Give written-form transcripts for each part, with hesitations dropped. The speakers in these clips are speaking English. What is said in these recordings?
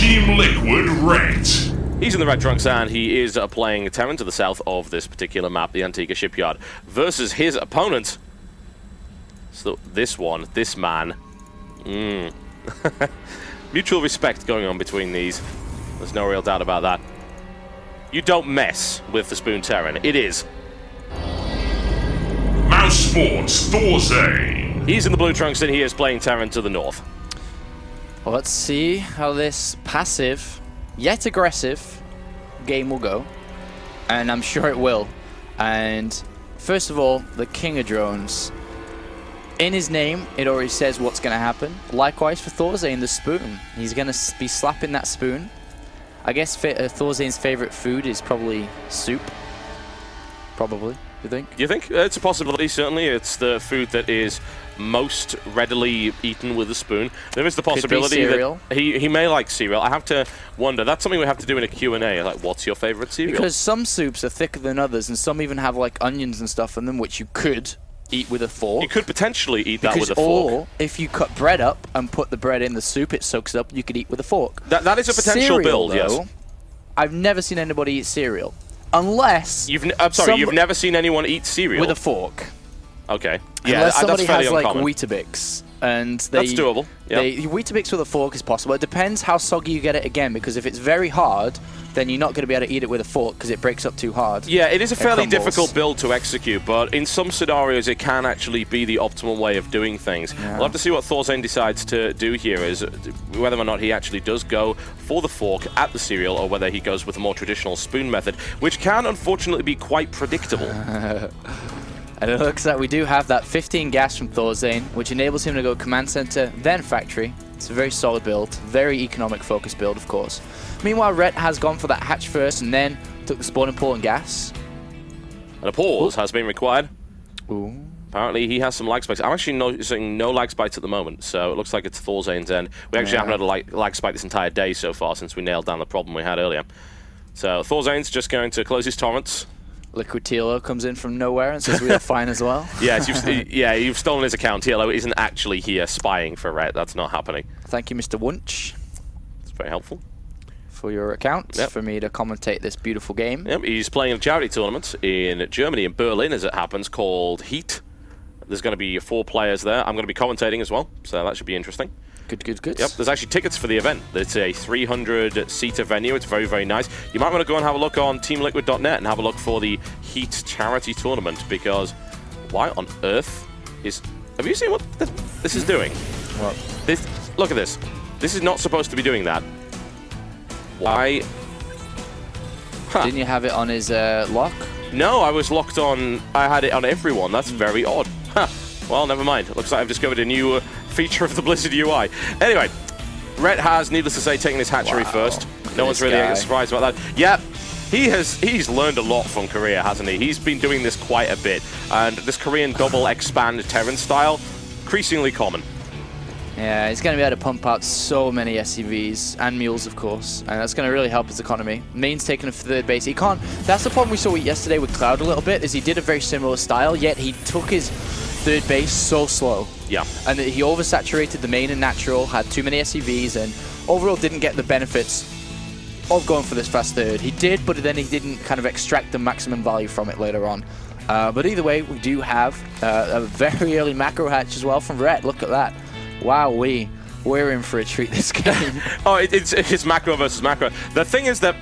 Team Liquid Red. He's in the red trunks and he is playing Terran to the south of this particular map, the Antigua Shipyard, versus his opponent. So this man. Mutual respect going on between these. There's no real doubt about that. You don't mess with the Spoon Terran. It is. Mouse Sports, ThorZaIN. He's in the blue trunks and he is playing Terran to the north. Well, let's see how this passive, yet aggressive, game will go. And I'm sure it will. And first of all, the King of Drones. In his name, it already says what's going to happen. Likewise for ThorZaIN, the Spoon. He's going to be slapping that spoon. I guess ThorZaIN's favorite food is probably soup. Probably, you think? You think? It's a possibility, certainly. It's the food that is most readily eaten with a spoon. There is the possibility that he may like cereal. I have to wonder. That's something we have to do in a Q&A. Like, what's your favorite cereal? Because some soups are thicker than others, and some even have like onions and stuff in them, which you could eat with a fork. You could potentially eat that with a fork. Or if you cut bread up and put the bread in the soup, it soaks up, you could eat with a fork. That is a potential build, yes. I've never seen anybody eat cereal. Unless... I'm sorry, you've never seen anyone eat cereal? With a fork. Okay. Yeah, unless somebody that's fairly has, like, uncommon. Weetabix. And they, that's doable. Yeah. Weetabix with a fork is possible. It depends how soggy you get it again, because if it's very hard, then you're not going to be able to eat it with a fork because it breaks up too hard. Yeah, it is a fairly difficult build to execute, but in some scenarios it can actually be the optimal way of doing things. Yeah. We'll have to see what ThorZaIN decides to do here, is whether or not he actually does go for the fork at the cereal or whether he goes with a more traditional spoon method, which can unfortunately be quite predictable. And it looks like we do have that 15 gas from ThorZaIN, which enables him to go command center, then factory. It's a very solid build, very economic focused build, of course. Meanwhile, Rhett has gone for that hatch first and then took the spawning pool and gas. And a pause has been required. Ooh. Apparently he has some lag spikes. I'm actually noticing no lag spikes at the moment, so it looks like it's ThorZaIN's end. We actually haven't had a lag spike this entire day so far since we nailed down the problem we had earlier. So ThorZaIN's just going to close his torrents. Liquid TLO comes in from nowhere and says we are fine as well. Yes, you've stolen his account. TLO isn't actually here spying for Rhett. That's not happening. Thank you, Mr. Wunsch. It's very helpful. For your account, for me to commentate this beautiful game. Yep, he's playing a charity tournament in Germany, in Berlin, as it happens, called Heat. There's going to be 4 players there. I'm going to be commentating as well, so that should be interesting. Good, good, good. Yep, there's actually tickets for the event. It's a 300-seater venue. It's very, very nice. You might want to go and have a look on teamliquid.net and have a look for the Heat charity tournament, because why on earth is... Have you seen what this is doing? What? Look at this. This is not supposed to be doing that. Why? Huh. Didn't you have it on his lock? No, I was locked on... I had it on everyone. That's very odd. Huh. Well, never mind. It looks like I've discovered a new feature of the Blizzard UI. Anyway, Rhett has, needless to say, taken his hatchery first. No one's really surprised about that. Yeah, he's learned a lot from Korea, hasn't he? He's been doing this quite a bit. And this Korean double expand Terran style, increasingly common. Yeah, he's going to be able to pump out so many SCVs and mules, of course, and that's going to really help his economy. Main's taking a third base. He can't... That's the problem we saw yesterday with Cloud a little bit, is he did a very similar style, yet he took his third base so slow. Yeah. And he oversaturated the main and natural, had too many SCVs, and overall didn't get the benefits of going for this fast third. He did, but then he didn't kind of extract the maximum value from it later on. But either way, we do have a very early macro hatch as well from Rhett. Look at that. Wow, we're in for a treat this game. It's macro versus macro. The thing is that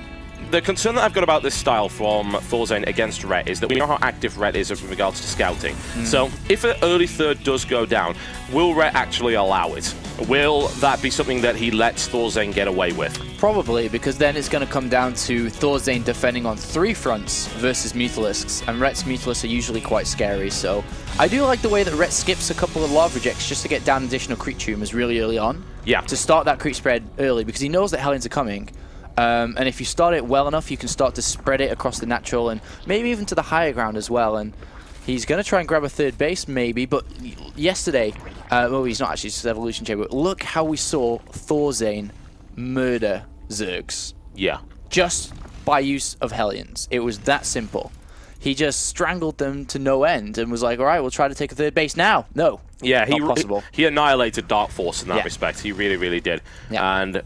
the concern that I've got about this style from ThorZaIN against Rhett is that we know how active Rhett is with regards to scouting. So if an early third does go down, will Rhett actually allow it? Will that be something that he lets ThorZaIN get away with? Probably, because then it's going to come down to ThorZaIN defending on 3 fronts versus Mutalisks, and Rhett's Mutalisks are usually quite scary, so I do like the way that Rhett skips a couple of lava rejects just to get down additional creep tumors really early on. Yeah. To start that creep spread early, because he knows that Hellions are coming. And if you start it well enough, you can start to spread it across the natural and maybe even to the higher ground as well. And he's going to try and grab a third base, maybe. But yesterday, well, he's not actually, it's Evolution Chamber. But look how we saw ThorZaIN murder Zergs. Yeah. Just by use of Hellions. It was that simple. He just strangled them to no end and was like, all right, we'll try to take a third base now. No. Yeah, not possible. He annihilated Dark Force in that respect. He really, really did. Yeah. And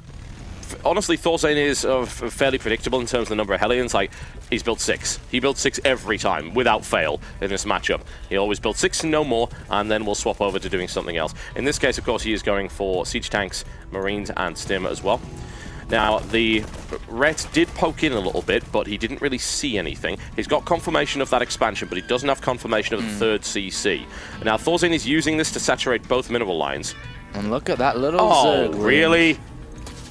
honestly, ThorZaIN is fairly predictable in terms of the number of Hellions. Like, he's built 6. He builds 6 every time, without fail, in this matchup. He always builds 6 and no more, and then we'll swap over to doing something else. In this case, of course, he is going for Siege Tanks, Marines, and Stim as well. Now, the Ret did poke in a little bit, but he didn't really see anything. He's got confirmation of that expansion, but he doesn't have confirmation of the third CC. Now, ThorZaIN is using this to saturate both mineral lines. And look at that little Oh, Zerg really?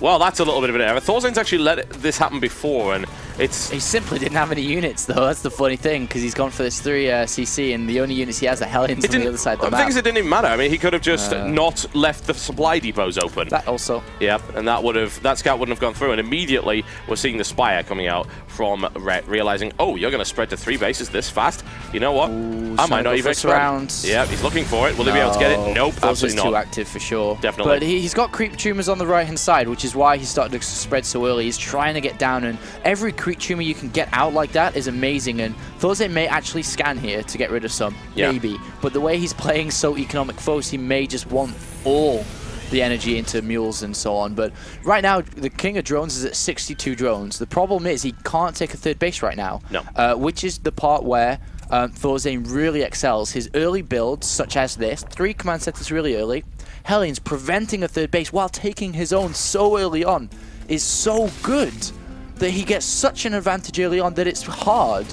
Well, that's a little bit of an error. ThorZaIN's actually let this happen before, and it's... He simply didn't have any units, though. That's the funny thing, because he's gone for this 3 CC, and the only units he has are Hellions on the other side of the map. The thing is, it didn't even matter. I mean, he could have just not left the supply depots open. That also. Yep, and that scout wouldn't have gone through, and immediately we're seeing the Spire coming out from Ret, realizing, oh, you're going to spread to 3 bases this fast? You know what? Ooh, I might not even expect. Yeah, he's looking for it. Will he be able to get it? Nope, absolutely not. Too active for sure. Definitely. But he's got creep tumors on the right-hand side, which is why he started to spread so early. He's trying to get down, and every creep tumor you can get out like that is amazing, and ThorZaIN may actually scan here to get rid of some, maybe. But the way he's playing so economic foes, he may just want all the energy into mules and so on. But right now, the king of drones is at 62 drones. The problem is he can't take a 3rd base right now, which is the part where ThorZaIN really excels. His early builds, such as this, 3 command centers really early, Hellions preventing a 3rd base while taking his own so early on, is so good that he gets such an advantage early on that it's hard.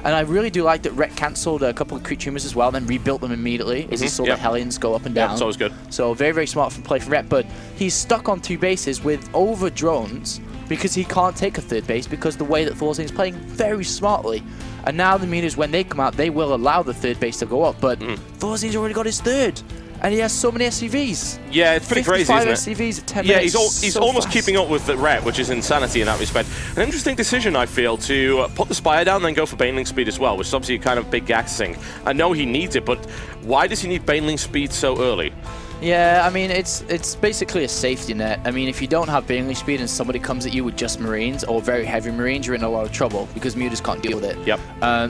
And I really do like that Ret cancelled a couple of creep tumors as well, then rebuilt them immediately as he saw the Hellions go up and down. Yeah, it's always good. So very, very smart from play from Ret, but he's stuck on 2 bases with over drones because he can't take a 3rd base because the way that ThorZaIN is playing very smartly. And now the meters, when they come out, they will allow the 3rd base to go up, but ThorZaIN's already got his 3rd. And he has so many SCVs. Yeah, it's pretty crazy, isn't it? 55 SCVs at 10 minutes. Yeah, he's so almost fast. keeping up with the Ret, which is insanity in that respect. An interesting decision, I feel, to put the Spire down and then go for Baneling speed as well, which is obviously a kind of big gas thing. I know he needs it, but why does he need Baneling speed so early? Yeah, I mean, it's basically a safety net. I mean, if you don't have Baneling speed and somebody comes at you with just Marines or very heavy Marines, you're in a lot of trouble because mutas can't deal with it. Yep.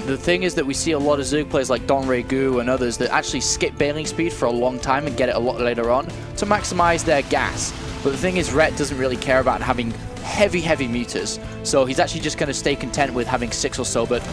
The thing is that we see a lot of Zerg players like Don Regu and others that actually skip Baneling speed for a long time and get it a lot later on to maximize their gas. But the thing is, Ret doesn't really care about having heavy mutas, so he's actually just going to stay content with having 6 or so, but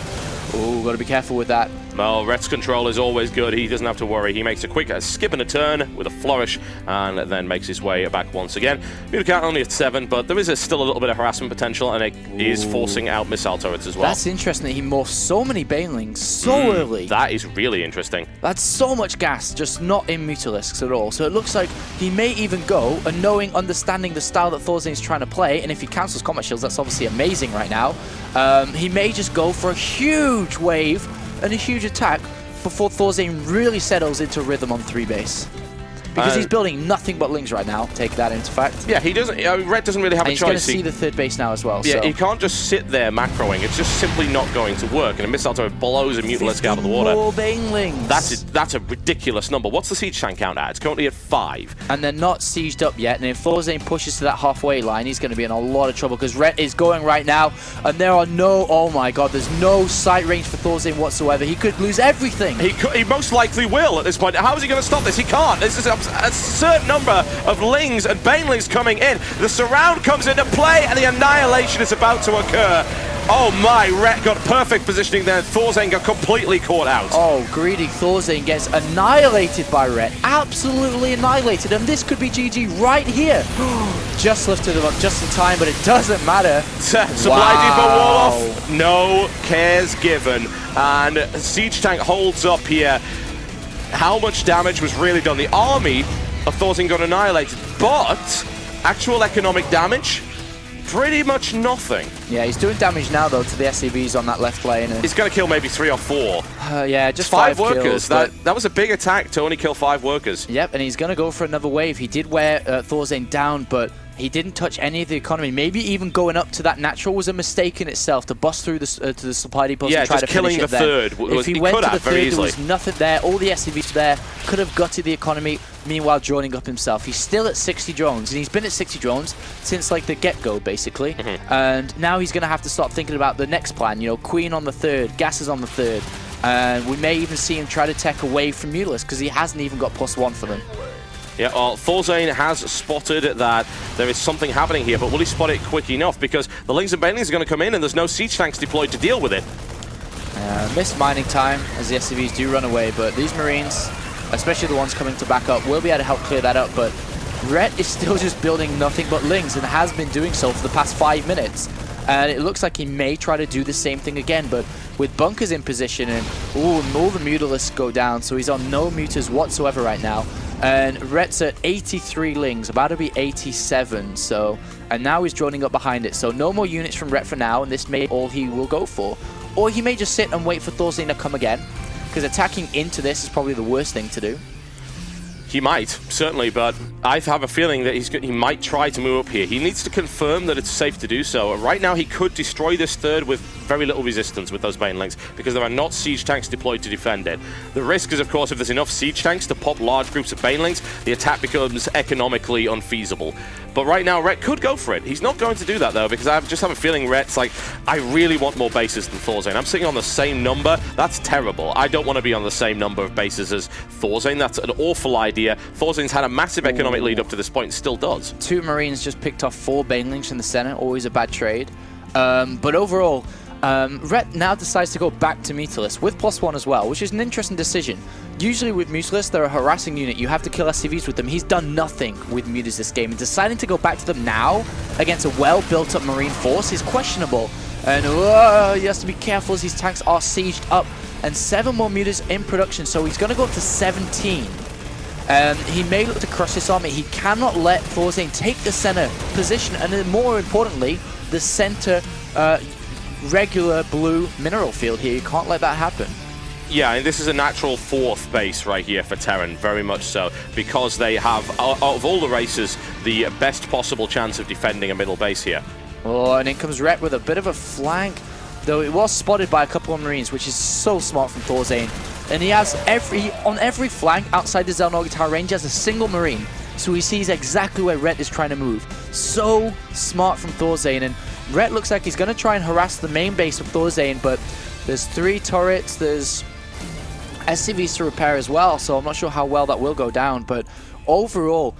ooh, got to be careful with that. Well, Ret's control is always good. He doesn't have to worry. He makes a quick skip and a turn with a flourish and then makes his way back once again. Meter count only at 7, but there is still a little bit of harassment potential, and it is forcing out missile turrets as well. That's interesting that he morphs so many Banelings so early. That is really interesting. That's so much gas, just not in Mutalisks at all. So it looks like he may even go, and understanding the style that ThorZaIN's trying to play, and if he cancels combat shields, that's obviously amazing right now. He may just go for a huge wave and a huge attack before ThorZaIN really settles into rhythm on 3 base. Because he's building nothing but Lings right now, take that into fact. Yeah, he doesn't. Ret doesn't really have a choice. He's going to see the 3rd base now as well. Yeah, so. he can't just sit there macroing. It's just simply not going to work. And a missile turret blows a Mutalisk out of the water. More Banelings. That's a ridiculous number. What's the siege tank count at? It's currently at 5. And they're not sieged up yet. And if ThorZaIN pushes to that halfway line, he's going to be in a lot of trouble because Ret is going right now. And there are no, oh my god, there's no sight range for ThorZaIN whatsoever. He could lose everything. He most likely will at this point. How is he going to stop this? He can't. This is a certain number of Lings and Banelings coming in. The surround comes into play and the annihilation is about to occur. Oh my, Ret got perfect positioning there. ThorZaIN got completely caught out. Oh, greedy ThorZaIN gets annihilated by Ret. Absolutely annihilated. And this could be GG right here. Just lifted him up just in time, but it doesn't matter. Supply depot wall off. No cares given. And Siege Tank holds up here. How much damage was really done? The army of ThorZaIN got annihilated, but actual economic damage, pretty much nothing. Yeah, he's doing damage now, though, to the SCVs on that left lane. He's going to kill maybe 3 or 4. Yeah, just 5 5 workers. Kills, that was a big attack to only kill 5 workers. Yep, and he's going to go for another wave. He did wear ThorZaIN down, but he didn't touch any of the economy. Maybe even going up to that natural was a mistake in itself to bust through to the supply depots and try to finish it. Yeah, just killing the 3rd. If he went to the 3rd, there was nothing there. All the SCVs there could have gutted the economy, meanwhile droning up himself. He's still at 60 drones, and he's been at 60 drones since like the get-go, basically. And now he's going to have to start thinking about the next plan. You know, Queen on the 3rd, gases on the 3rd. And we may even see him try to tech away from Mutalisk because he hasn't even got +1 for them. Yeah, well, ThorZaIN has spotted that there is something happening here, but will he spot it quick enough? Because the Lings and Banelings are going to come in and there's no siege tanks deployed to deal with it. Missed mining time as the SCVs do run away, but these Marines, especially the ones coming to back up, will be able to help clear that up. But Rhett is still just building nothing but Lings and has been doing so for the past 5 minutes. And it looks like he may try to do the same thing again, but with bunkers in position and all the mutalisks go down, so he's on no muters whatsoever right now. And Rhett's at 83 Lings, about to be 87, so, and now he's droning up behind it. So no more units from Rhett for now, and this may be all he will go for. Or he may just sit and wait for ThorZaIN to come again, because attacking into this is probably the worst thing to do. He might, certainly, but I have a feeling that he might try to move up here. He needs to confirm that it's safe to do so. Right now, he could destroy this third with very little resistance with those Banelings, because there are not siege tanks deployed to defend it. The risk is, of course, if there's enough siege tanks to pop large groups of Banelings, the attack becomes economically unfeasible. But right now, Rhett could go for it. He's not going to do that, though, because I just have a feeling Rhett's like, I really want more bases than ThorZaIN. I'm sitting on the same number. That's terrible. I don't want to be on the same number of bases as ThorZaIN. That's an awful idea. ThorZaIN's had a massive economic lead up to this point and still does. 2 Marines just picked off 4 Banelings in the center. Always a bad trade. But overall, Rhett now decides to go back to Mutalisks with +1 as well, which is an interesting decision. Usually with Mutalisks, they're a harassing unit. You have to kill SCVs with them. He's done nothing with Mutas this game, and deciding to go back to them now against a well-built-up Marine force is questionable. And he has to be careful as these tanks are sieged up, and 7 more Mutas in production, so he's going to go up to 17. He may look to crush this army. He cannot let ThorZaIN take the center position, and then more importantly, the center regular blue mineral field here. You can't let that happen. Yeah, and this is a natural 4th base right here for Terran, very much so, because they have, out of all the races, the best possible chance of defending a middle base here. Oh, and in comes Rhett with a bit of a flank, though it was spotted by a couple of Marines, which is so smart from ThorZaIN. And he has on every flank outside the Xel'Naga range, he has a single Marine. So he sees exactly where Rhett is trying to move. So smart from ThorZaIN, and Rhett looks like he's going to try and harass the main base of ThorZaIN, but there's 3 turrets, there's SCVs to repair as well, so I'm not sure how well that will go down. But overall,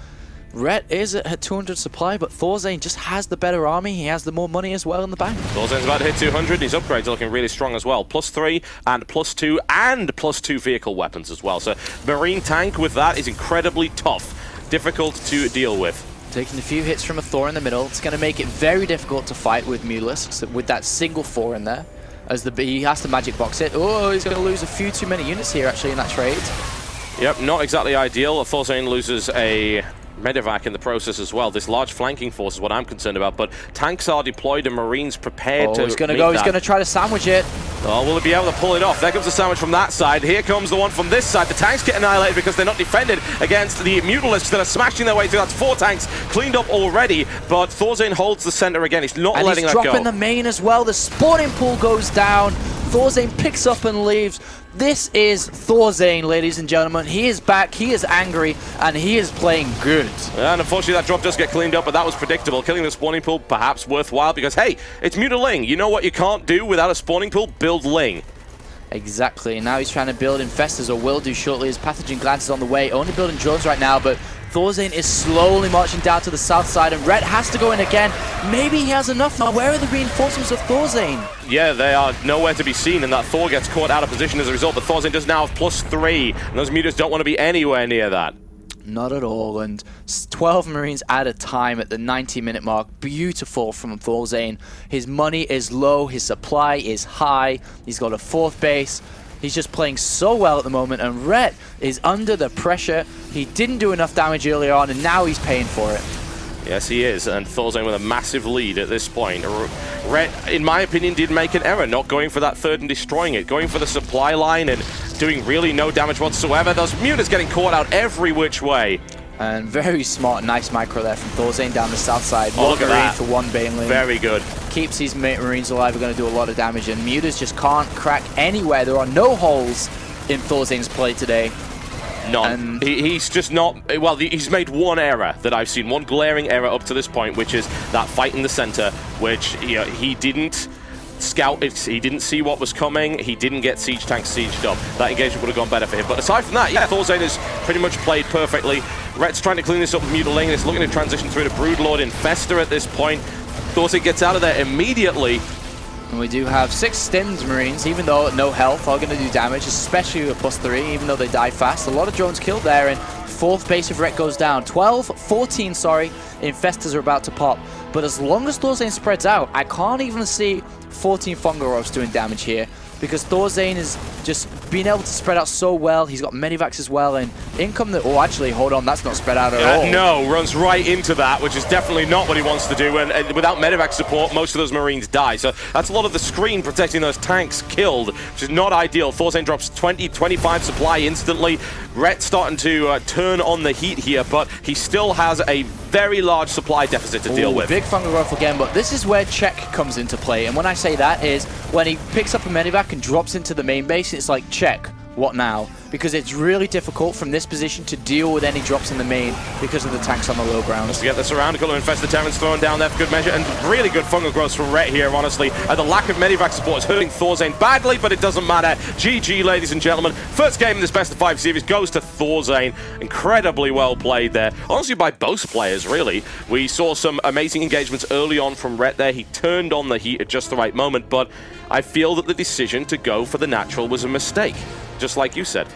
Rhett is at 200 supply, but ThorZaIN just has the better army. He has the more money as well in the bank. ThorZaIN's about to hit 200. His upgrades are looking really strong as well. +3 and +2 and +2 vehicle weapons as well. So Marine tank with that is incredibly tough, difficult to deal with. Taking a few hits from a Thor in the middle, it's going to make it very difficult to fight with Mutalisks with that single 4 in there. As he has to magic box it. Oh, he's going to lose a few too many units here actually in that trade. Yep, not exactly ideal. ThorZaIN loses a medevac in the process as well. This large flanking force is what I'm concerned about, but tanks are deployed and Marines prepared to he's going to go, he's going to try to sandwich it. Oh, will he be able to pull it off? There comes the sandwich from that side. Here comes the one from this side. The tanks get annihilated because they're not defended against the Mutalisks that are smashing their way through. That's 4 tanks cleaned up already, but ThorZaIN holds the center again. He's not letting that go. And he's dropping the main as well. The spawning pool goes down. ThorZaIN picks up and leaves. This is ThorZaIN, ladies and gentlemen. He is back, he is angry, and he is playing good. And unfortunately that drop does get cleaned up, but that was predictable. Killing the spawning pool, perhaps worthwhile, because hey, it's Mutaling. You know what you can't do without a spawning pool? Build Ling. Exactly, and now he's trying to build infestors, or will do shortly, as pathogen glances on the way. Only building drones right now, but ThorZaIN is slowly marching down to the south side, and Rhett has to go in again. Maybe he has enough now. Where are the reinforcements of ThorZaIN? Yeah, they are nowhere to be seen, and that Thor gets caught out of position as a result, but ThorZaIN does now have +3, and those Mutas don't want to be anywhere near that. Not at all, and 12 Marines at a time at the 90-minute mark. Beautiful from ThorZaIN. His money is low, his supply is high, he's got a 4th base. He's just playing so well at the moment, and Rhett is under the pressure. He didn't do enough damage earlier on, and now he's paying for it. Yes, he is, and ThorZaIN with a massive lead at this point. Rhett, in my opinion, did make an error, not going for that third and destroying it, going for the supply line and doing really no damage whatsoever. Those Mutas getting caught out every which way. And very smart, nice micro there from ThorZaIN down the south side. Oh, look at that. For 1 Baneling. Very good. Keeps these Marines alive, are going to do a lot of damage, and Mutas just can't crack anywhere. There are no holes in ThorZaIN's play today. None. He's just not, well, he's made one error that I've seen, one glaring error up to this point, which is that fight in the center, which he didn't scout, he didn't see what was coming, he didn't get siege tank sieged up. That engagement would have gone better for him. But aside from that, yeah, ThorZaIN has pretty much played perfectly. Rhett's trying to clean this up with Mutilating, looking to transition through to Broodlord Infester at this point. ThorZaIN gets out of there immediately. And we do have 6 Stims Marines, even though no health, are going to do damage, especially with +3, even though they die fast. A lot of drones killed there, and 4th base of Rhett goes down. 14, sorry, Infestors are about to pop. But as long as ThorZaIN spreads out, I can't even see 14 Fungarovs doing damage here, because ThorZaIN is just being able to spread out so well. He's got Medivacs as well, and income that... Oh, actually, hold on, that's not spread out at all. No, runs right into that, which is definitely not what he wants to do, and without Medivac support, most of those Marines die. So that's a lot of the screen protecting those tanks killed, which is not ideal. ThorZaIN drops 20, 25 supply instantly. Rhett starting to turn on the heat here, but he still has a very large supply deficit to deal with. Big Fungarov again, but this is where check comes into play. And when I say that is when he picks up a Medivac and drops into the main base, it's like, check, what now? Because it's really difficult from this position to deal with any drops in the main because of the tanks on the low ground. Let's get this around. A couple of Infested Terrans thrown down there for good measure, and really good fungal growth from Rhett here, honestly. The lack of Medivac support is hurting ThorZaIN badly, but it doesn't matter. GG, ladies and gentlemen. First game in this best of 5 series goes to ThorZaIN. Incredibly well played there. Honestly, by both players, really. We saw some amazing engagements early on from Rhett there. He turned on the heat at just the right moment, but I feel that the decision to go for the natural was a mistake, just like you said.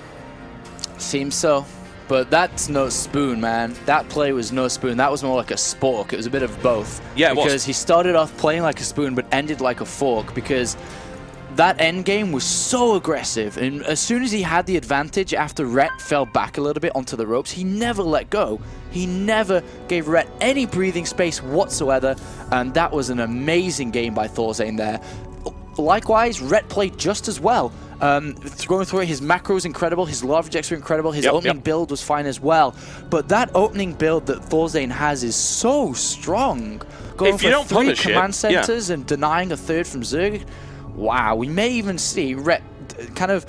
Seems so, but that's no spoon, man. That play was no spoon. That was more like a spork. It was a bit of both. Yeah, it was. Because he started off playing like a spoon, but ended like a fork, because that end game was so aggressive. And as soon as he had the advantage after Rhett fell back a little bit onto the ropes, he never let go. He never gave Rhett any breathing space whatsoever, and that was an amazing game by ThorZaIN there. Likewise, Rhett played just as well. Going through it, his macro is incredible, his large rejects are incredible, his opening build was fine as well. But that opening build that ThorZaIN has is so strong. Going if you don't for 3 punish command centers and denying a 3rd from Zerg, wow, we may even see Rhett kind of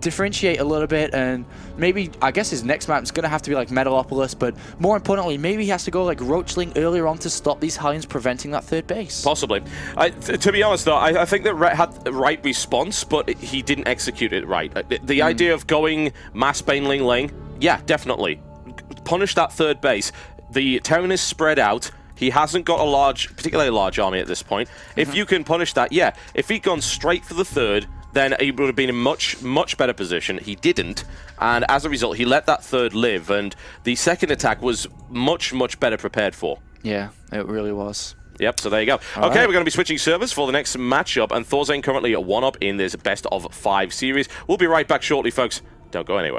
differentiate a little bit, and maybe, I guess his next map is going to have to be like Metalopolis, but more importantly, maybe he has to go like Roachling earlier on to stop these Hellions preventing that 3rd base. Possibly. To be honest, though, I think that Rhett had the right response, but he didn't execute it right. The idea of going mass Baneling lane, yeah, definitely. Punish that 3rd base. The Terran is spread out. He hasn't got a particularly large army at this point. If you can punish that, yeah. If he'd gone straight for the 3rd, then he would have been in much, much better position. He didn't, and as a result, he let that 3rd live, and the 2nd attack was much, much better prepared for. Yeah, it really was. Yep, so there you go. All okay, right. we're going to be switching servers for the next matchup, and ThorZaIN currently at 1-up in this best of 5 series. We'll be right back shortly, folks. Don't go anywhere.